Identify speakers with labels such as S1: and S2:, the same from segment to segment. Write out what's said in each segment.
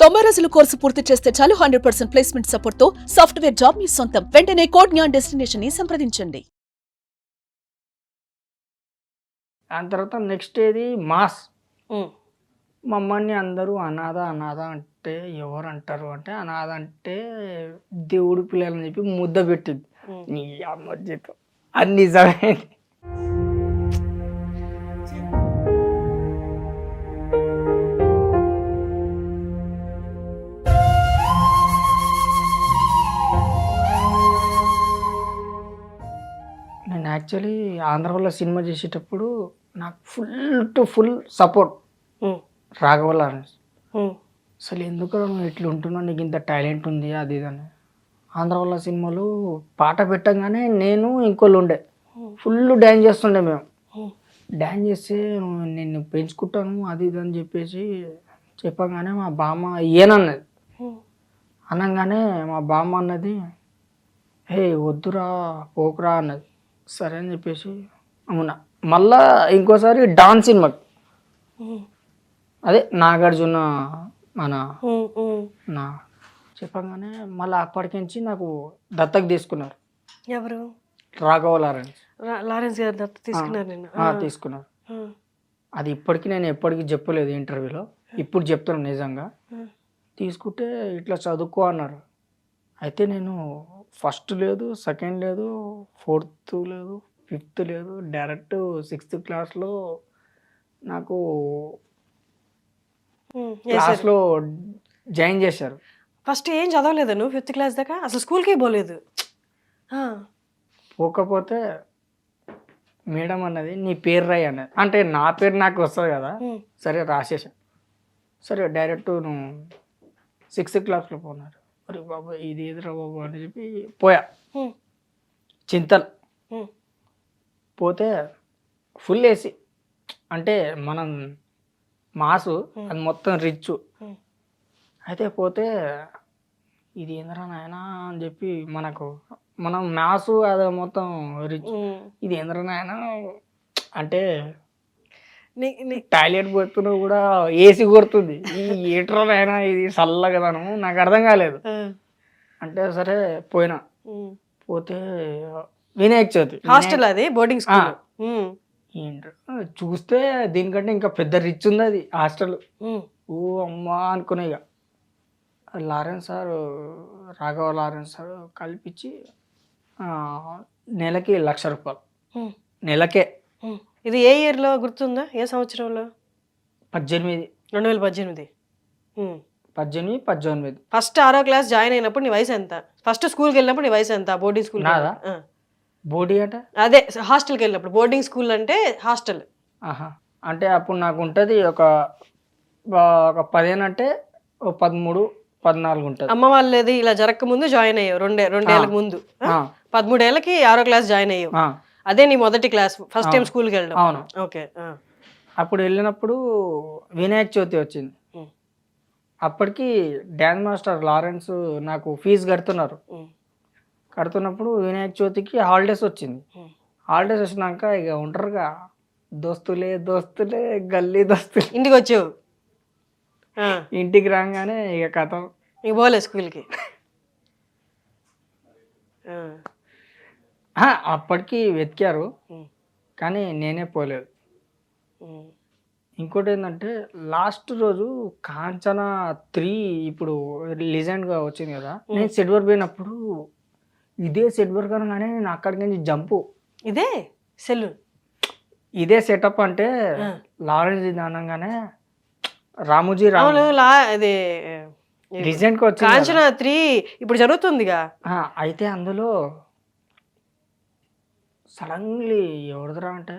S1: 90 రోజుల కోర్సు పూర్తి చేస్తే చాలు 100% ప్లేస్మెంట్ సపోర్ట్ తో సాఫ్ట్వేర్ జాబ్ మీ సొంతం. వెంటనే కోడ్ జ్ఞాన్ డెస్టినేషన్ ని సంప్రదించండి.
S2: దాని తర్వాత నెక్స్ట్ ఏది మాస్. మమ్మల్ని అందరూ అనాథ అనాథ అంటే ఎవరు అంటారు అంటే, అనాథ అంటే దేవుడు పిల్లలని చెప్పి ముద్ద పెట్టింది. నీ అమ్మ జీతం అది నిజమే. నేను యాక్చువల్లీ ఆంధ్రలో సినిమా చేసేటప్పుడు నాకు full to full support Raghava Lawrence. అసలు ఎందుకు నువ్వు ఇట్లా ఉంటున్నావు, నీకు ఇంత టాలెంట్ ఉంది అది ఇది అని. ఆంధ్రవల్ల సినిమాలు పాట పెట్టగానే నేను ఇంకోళ్ళు ఉండే ఫుల్ డ్యాన్స్ చేస్తుండే. మేము డ్యాన్స్ చేస్తే నేను పెంచుకుంటాను అది ఇది అని చెప్పేసి చెప్పగానే మా బామ్మ ఏనన్నది. అనగానే మా బామ్మ అన్నది, హే వద్దురా పోకురా అన్నది. సరే అని చెప్పేసి అవునా. మళ్ళా ఇంకోసారి డాన్స్ సినిమాకి అదే నాగార్జున మన నా చెప్పగానే మళ్ళీ అప్పటికించి నాకు దత్తకు తీసుకున్నారు.
S3: ఎవరు?
S2: రాఘవ లారెన్స్.
S3: లారెన్స్ గారు దత్త తీసుకున్నారు నేను.
S2: తీసుకున్నారు. అది ఇప్పటికీ నేను ఎప్పటికీ చెప్పలేదు ఇంటర్వ్యూలో, ఇప్పుడు చెప్తున్నాను నిజంగా. తీసుకుంటే ఇట్లా చదువుకో అన్నారు. అయితే నేను ఫస్ట్ లేదు, సెకండ్ లేదు, ఫోర్త్ లేదు, ఫిఫ్త్ లేదు, డైరెక్ట్ 6th క్లాస్లో నాకు క్లాస్లో జాయిన్ చేశారు.
S3: ఫస్ట్ ఏం చదవలేదు నువ్వు 5th క్లాస్ దాకా? అసలు స్కూల్కే పోలేదు?
S2: పోకపోతే మేడం అన్నది నీ పేరు రాయి అన్నది. అంటే నా పేరు నాకు వస్తుంది కదా, సరే రాసేసా. సరే డైరెక్ట్ నువ్వు 6th క్లాస్లో పోన్నారు. అరే బాబా ఇది ఎదురా బాబు అని చెప్పి పోయా. చింతలు పోతే ఫుల్ ఏసీ, అంటే మనం మాసు అది మొత్తం రిచ్. అయితే పోతే ఇది ఏందిరా నాయనా అని చెప్పి మనం మ్యాథ్స్ అది మొత్తం రిచ్. ఇది ఏందిరా నాయనా అంటే టాయిలెట్ పోతున్నా కూడా ఏసీ కొడుతుంది. ఈ ఏట్రా నాయనా ఇది చల్లగదను నాకు అర్థం కాలేదు. అంటే సరే పోయినా. పోతే వినాయక చవితి
S3: హాస్టల్, అది బోర్డింగ్ స్కూల్.
S2: చూస్తే దీనికంటే ఇంకా పెద్ద రిచ్ ఉంది అది హాస్టల్. ఓ అమ్మా అనుకునే ఇక Lawrence sir, Raghava Lawrence sir కల్పించి నెలకి 1,00,000 రూపాయలు నెలకే.
S3: ఇది ఏ ఇయర్లో గుర్తుందా? ఏ సంవత్సరంలో?
S2: 18.
S3: 2018.
S2: 18.
S3: ఫస్ట్ 6వ క్లాస్ జాయిన్ అయినప్పుడు నీ వయసు ఎంత? ఫస్ట్ స్కూల్కి వెళ్ళినప్పుడు నీ వయసు ఎంత? బోర్డింగ్ స్కూల్
S2: నాదా? బోర్డింగ్ అంటే
S3: అదే హాస్టల్కి వెళ్ళినప్పుడు. బోర్డింగ్ స్కూల్ అంటే హాస్టల్.
S2: అంటే అప్పుడు నాకు ఉంటుంది ఒక 15 అంటే 13, 14 ఉంటుంది.
S3: అమ్మ వాళ్ళది ఇలా జరగక ముందు జాయిన్ అయ్యావు, రెండేళ్ళకి ముందు. 13 ఏళ్ళకి 6వ క్లాస్ జాయిన్ అయ్యావు. అదే నీ మొదటి క్లాస్, ఫస్ట్ టైం స్కూల్కి వెళ్ళడం.
S2: అవును.
S3: ఓకే.
S2: అప్పుడు వెళ్ళినప్పుడు వినాయక చవితి వచ్చింది. అప్పటికి డ్యాన్స్ మాస్టర్ లారెన్స్ నాకు ఫీజు కడుతున్నప్పుడు వినాయక చవితికి హాలిడేస్ వచ్చింది. హాలిడేస్ వచ్చినాక ఇక ఉంటారుగా దోస్తులే గల్లీ దోస్తులే.
S3: ఇంటికి వచ్చావు?
S2: ఇంటికి రాగానే ఇక కథ
S3: ఇక పోలే స్కూల్కి?
S2: అప్పటికి వెతికారు కానీ నేనే పోలేదు. ఇంకోటి ఏంటంటే లాస్ట్ రోజు కాంచనా 3 ఇప్పుడు రీసెంట్గా వచ్చింది కదా, నేను సెట్ వర్క్ పోయినప్పుడు ఇదే సెట్ వర్క్ అనగానే నేను అక్కడికి నుంచి జంపు.
S3: ఇదే సెలూన్,
S2: ఇదే సెటప్ అంటే లారెన్స్ ఇది అనగానే రామోజీ
S3: అది
S2: రీసెంట్గా వచ్చింది
S3: కాంచనా 3 ఇప్పుడు జరుగుతుందిగా.
S2: అయితే అందులో సడన్లీ ఎవరిదిరా అంటే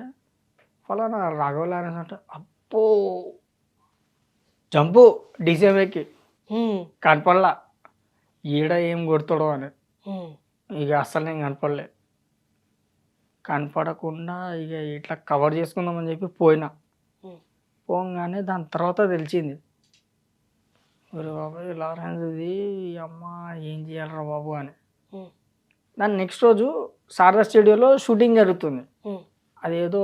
S2: ఫలానా రాఘవ లారెన్స్ అంటే అప్పో జంపు డీసీఎంఏకి కనపడలా. ఈడ ఏం కొడతాడో అని ఇక అస్సలు నేను కనపడకుండా ఇక ఇట్లా కవర్ చేసుకుందామని చెప్పి పోగానే దాని తర్వాత తెలిసింది, బాబు లారెన్స్ ఇది అమ్మ ఏం చేయాలరా బాబు అని. దాని నెక్స్ట్ రోజు శారదా స్టూడియోలో షూటింగ్ జరుగుతుంది. అదేదో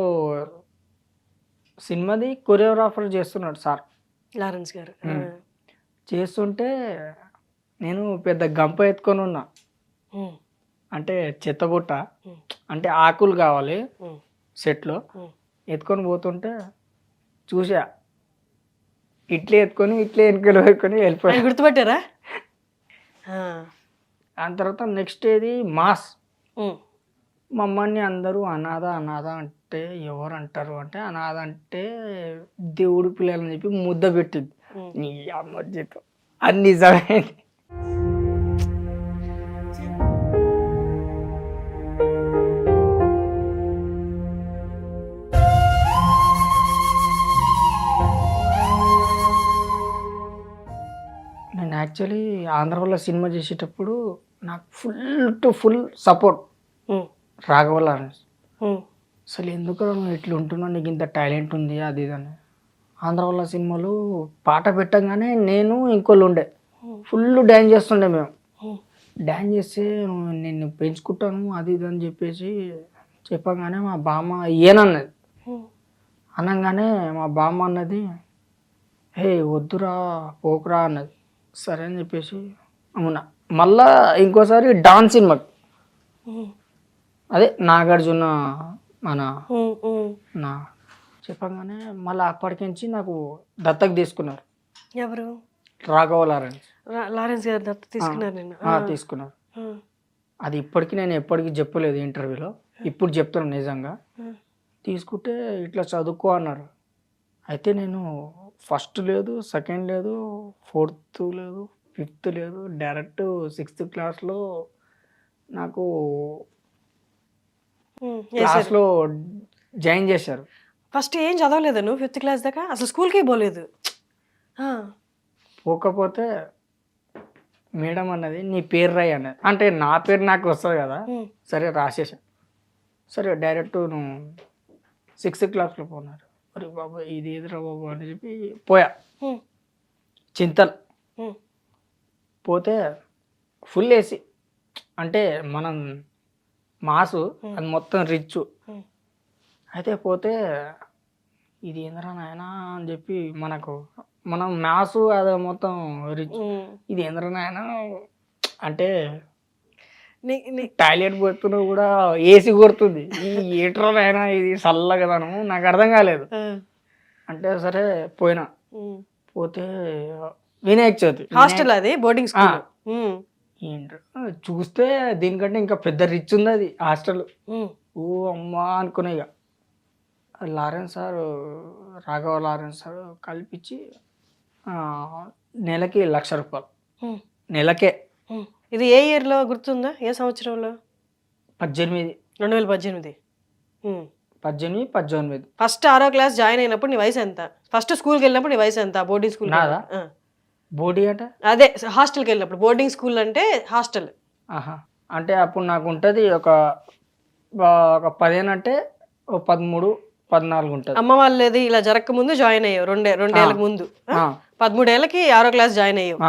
S2: సినిమాది కొరియోగ్రాఫర్ చేస్తున్నాడు సార్
S3: లారెన్స్ గారు.
S2: చేస్తుంటే నేను పెద్ద గంప ఎత్తుకొని ఉన్నా, అంటే చెత్తబుట్ట, అంటే ఆకులు కావాలి సెట్లో, ఎత్తుకొని పోతుంటే చూసా, ఇట్లే ఎత్తుకొని ఇట్లే వెనుకొని వెళ్ళిపోయా.
S3: గుర్తుపట్టారా?
S2: దాని తర్వాత నెక్స్ట్ ఏది మాస్. మమ్మల్ని అందరూ అనాథ అనాథ అంటే ఎవరు అంటారు అంటే, అనాథ అంటే దేవుడు పిల్లలని చెప్పి ముద్ద పెట్టింది. నీ అమ్మ జీతం అది నిజమైంది. నేను యాక్చువల్లీ ఆంధ్రలో సినిమా చేసేటప్పుడు నాకు ఫుల్ సపోర్ట్ రాఘవ లారెన్స్. అసలు ఎందుకు నువ్వు ఇట్లా ఉంటున్నావు, నీకు ఇంత టాలెంట్ ఉంది అది ఇది అని. ఆంధ్రవల్ల సినిమాలు పాట పెట్టగానే నేను ఇంకోళ్ళు ఉండే ఫుల్ డ్యాన్స్ చేస్తుండే. మేము డ్యాన్స్ చేస్తే నేను పెంచుకుంటాను అది ఇది అని చెప్పేసి చెప్పగానే మా బామ్మ ఏనన్నది. అనగానే మా బామ్మ అన్నది, హే వద్దురా పోకురా అన్నది. సరే అని చెప్పేసి అవునా. మళ్ళా ఇంకోసారి డాన్స్ సినిమాకి, అదే నాగార్జున మన నా చెప్పగానే మళ్ళీ అప్పటికించి నాకు దత్తకు తీసుకున్నారు.
S3: ఎవరు?
S2: రాఘవ లారెన్స్.
S3: లారెన్స్ గారు దత్త తీసుకున్నారు నేను.
S2: తీసుకున్నారు. అది ఇప్పటికీ నేను ఎప్పటికీ చెప్పలేదు ఇంటర్వ్యూలో, ఇప్పుడు చెప్తున్నాను నిజంగా. తీసుకుంటే ఇట్లా చదువుకో అన్నారు. అయితే నేను ఫస్ట్ లేదు, సెకండ్ లేదు, ఫోర్త్ లేదు, ఫిఫ్త్ లేదు, డైరెక్ట్ 6th క్లాస్లో నాకు క్లాస్లో జాయిన్ చేశారు.
S3: ఫస్ట్ ఏం చదవలేదు నువ్వు 5th క్లాస్ దాకా? అసలు స్కూల్కే పోలేదు?
S2: పోకపోతే మేడం అన్నది నీ పేరు రాయి అన్నది. అంటే నా పేరు నాకు వస్తుంది కదా, సరే రాసేసా. సరే డైరెక్ట్ నువ్వు 6th క్లాస్లో పోన్నారు. అరే బాబా ఇది ఎదురా బాబు అని చెప్పి పోయా. చింతల్ పోతే ఫుల్ ఏసీ, అంటే మనం మాసు అది మొత్తం రిచ్. అయితే పోతే ఇది ఏందిరా నాయనా అని చెప్పి మనం మ్యాథ్స్ అది మొత్తం రిచ్, ఇది ఏందిరా నాయనా అంటే టాయిలెట్ పోతున్నా కూడా ఏసీ కొడుతుంది, ఈ ఏట్రా నాయనా ఇది చల్లగదను నాకు అర్థం కాలేదు. అంటే సరే పోయినా. పోతే వినాయక చవితి
S3: హాస్టల్, అది బోర్డింగ్ స్కూల్.
S2: చూస్తే దీనికంటే ఇంకా పెద్ద రిచ్ ఉంది అది హాస్టల్. ఓ అమ్మా అనుకునే ఇక Lawrence sir, Raghava Lawrence sir కల్పించి నెలకి 1,00,000 రూపాయలు నెలకే.
S3: ఇది ఏ ఇయర్లో గుర్తుందా? ఏ సంవత్సరంలో?
S2: 18.
S3: 2018.
S2: 18.
S3: ఫస్ట్ 6వ క్లాస్ జాయిన్ అయినప్పుడు నీ వయసు ఎంత? ఫస్ట్ స్కూల్కి వెళ్ళినప్పుడు నీ వయసు ఎంత? బోర్డింగ్ స్కూల్
S2: నాదా? బోర్డింగ్ అంటే
S3: అదే హాస్టల్కి వెళ్ళినప్పుడు. బోర్డింగ్ స్కూల్ అంటే హాస్టల్.
S2: అంటే అప్పుడు నాకు ఉంటుంది ఒక 15 అంటే 13, 14 ఉంటుంది.
S3: అమ్మ వాళ్ళది ఇలా జరగక ముందు జాయిన్ అయ్యావు, రెండేళ్ళకి ముందు. 13 ఏళ్ళకి 6వ క్లాస్ జాయిన్ అయ్యావు.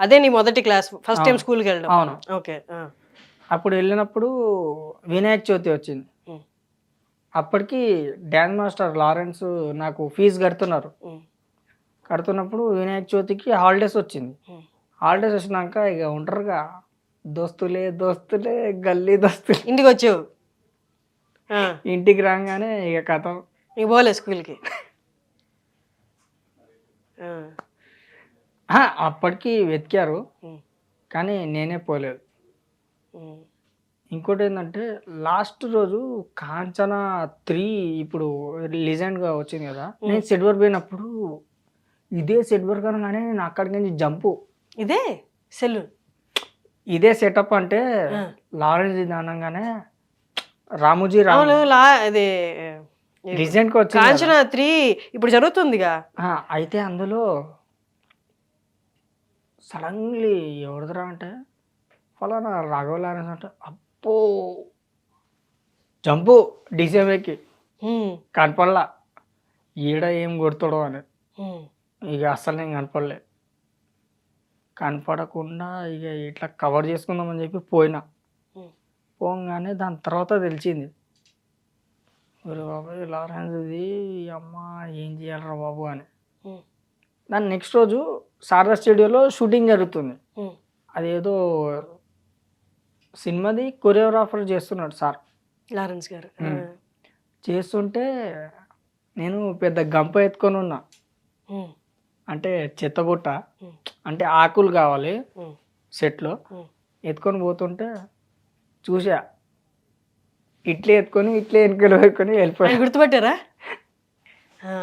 S3: అదే నీ మొదటి క్లాస్, ఫస్ట్ టైం స్కూల్కి వెళ్ళడం.
S2: అవును.
S3: ఓకే.
S2: అప్పుడు వెళ్ళినప్పుడు వినాయక చవితి వచ్చింది. అప్పటికి డ్యాన్స్ మాస్టర్ లారెన్స్ నాకు ఫీజు కడుతున్నప్పుడు వినాయక చవితికి హాలిడేస్ వచ్చింది. హాలిడేస్ వచ్చినాక ఇక ఉంటారుగా దోస్తులే గల్లీ దోస్తులే,
S3: ఇంటికి వచ్చావు.
S2: ఇంటికి రాగానే ఇక కథ
S3: ఇక పోలే స్కూల్కి.
S2: అప్పటికి వెతికారు కానీ నేనే పోలేదు. ఇంకోటి ఏంటంటే లాస్ట్ రోజు కాంచనా 3 ఇప్పుడు రీసెంట్గా వచ్చింది కదా, నేను సెట్ వర్క్ పోయినప్పుడు ఇదే సెట్ వర్క్ అనగానే నేను అక్కడికి నుంచి జంపు.
S3: ఇదే సెలూన్,
S2: ఇదే సెటప్ అంటే లారెన్స్ ఇది అనగానే రామోజీ
S3: అది
S2: రీసెంట్గా వచ్చింది
S3: కాంచనా 3 ఇప్పుడు జరుగుతుందిగా.
S2: అయితే అందులో సడన్లీ ఎవరిదిరా అంటే ఫలానా రాఘవ లారెన్స్ అంటే అప్పో జంపు డీసీఎంఏకి కనపడలా, ఈడ ఏం కొడతాడో అని. ఇక అస్సలు నేను కనపడకుండా ఇక ఇట్లా కవర్ చేసుకుందామని చెప్పి పోగానే దాని తర్వాత తెలిసింది, బాబు లారెన్స్ ఇది అమ్మ ఏం చేయాలరా బాబు అని. దాని నెక్స్ట్ రోజు శారదా స్టూడియోలో షూటింగ్ జరుగుతుంది.
S3: ఉమ్,
S2: అదేదో సినిమాది కొరియోగ్రాఫర్ చేస్తున్నాడు సార్.
S3: లారెన్స్ గారు.
S2: చేస్తుంటే నేను పెద్ద గంప ఎత్తుకొని ఉన్నా,
S3: ఉమ్,
S2: అంటే చెత్తబుట్ట,
S3: ఉమ్,
S2: అంటే ఆకులు కావాలి
S3: ఉమ్,
S2: సెట్లో.
S3: ఉమ్.
S2: ఎత్తుకొని పోతుంటే చూసా, ఇట్లే ఎత్తుకొని ఇట్లే వెనుకలు పెట్టుకొని వెళ్ళిపోయా.
S3: ఆయన గుర్తుపట్టారా? ఆ.